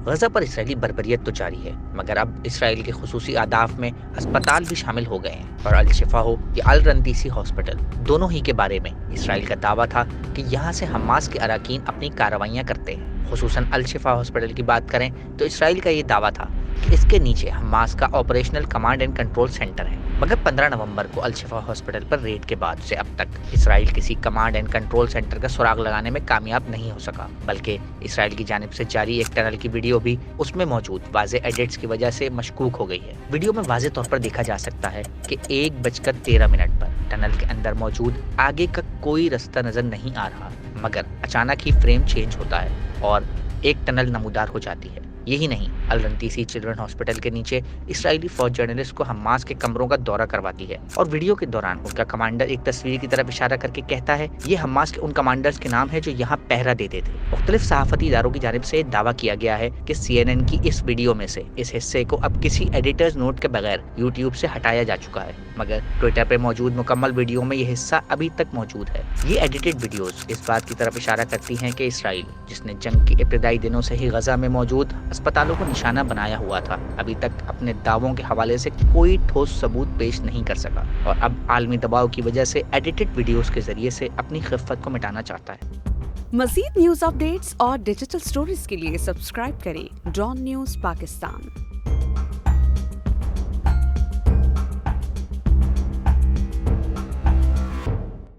غزہ پر اسرائیلی بربریت تو جاری ہے، مگر اب اسرائیل کے خصوصی اہداف میں اسپتال بھی شامل ہو گئے ہیں، اور الشفا ہو یا الرنتیسی ہاسپٹل، دونوں ہی کے بارے میں اسرائیل کا دعویٰ تھا کہ یہاں سے حماس کے اراکین اپنی کارروائیاں کرتے ہیں۔ خصوصاً الشفا ہاسپٹل کی بات کریں تو اسرائیل کا یہ دعویٰ تھا کہ اس کے نیچے حماس کا operational command and control centre ہے، مگر 15 نومبر کو الشفا ہاسپٹل پر ریڈ کے بعد سے اب تک اسرائیل کسی کمانڈ اینڈ کنٹرول سینٹر کا سراغ لگانے میں کامیاب نہیں ہو سکا، بلکہ اسرائیل کی جانب سے جاری ایک ٹنل کی ویڈیو بھی اس میں موجود واضح ایڈٹس کی وجہ سے مشکوک ہو گئی ہے۔ ویڈیو میں واضح طور پر دیکھا جا سکتا ہے کہ 1:13 پر ٹنل کے اندر موجود آگے کا کوئی رستہ نظر نہیں آ رہا، مگر اچانک ہی فریم چینج ہوتا ہے اور ایک ٹنل نمودار ہو جاتی ہے۔ یہی نہیں، الرنتیسی چلڈرن ہاسپٹل کے نیچے اسرائیلی فوج جرنلسٹ کو حماس کے کمروں کا دورہ کرواتی ہے، اور ویڈیو کے دوران ان کا کمانڈر ایک تصویر کی طرف اشارہ کر کے کہتا ہے یہ حماس کے ان کمانڈرز کے نام ہے جو یہاں پہرا دیتے تھے۔ مختلف صحافتی اداروں کی جانب سے دعویٰ کیا گیا ہے کہ CNN کی اس ویڈیو میں سے اس حصے کو اب کسی ایڈیٹرز نوٹ کے بغیر YouTube سے ہٹایا جا چکا ہے، مگر ٹویٹر پہ موجود مکمل ویڈیو میں یہ حصہ ابھی تک موجود ہے۔ یہ ایڈیٹڈ ویڈیوز اس بات کی طرف اشارہ کرتی ہیں کہ اسرائیل، جس نے جنگ کی ابتدائی دنوں سے ہی غزہ میں موجود اسپتالوں کو نشانہ بنایا ہوا تھا، ابھی تک اپنے دعووں کے حوالے سے کوئی ٹھوس ثبوت پیش نہیں کر سکا، اور اب عالمی دباؤ کی وجہ سے ایڈیٹڈ ویڈیوز کے ذریعے سے اپنی خفت کو مٹانا چاہتا ہے۔ مزید نیوز اپ ڈیٹس اور ڈیجیٹل سٹوریز کے لیے سبسکرائب کریں ڈان نیوز پاکستان۔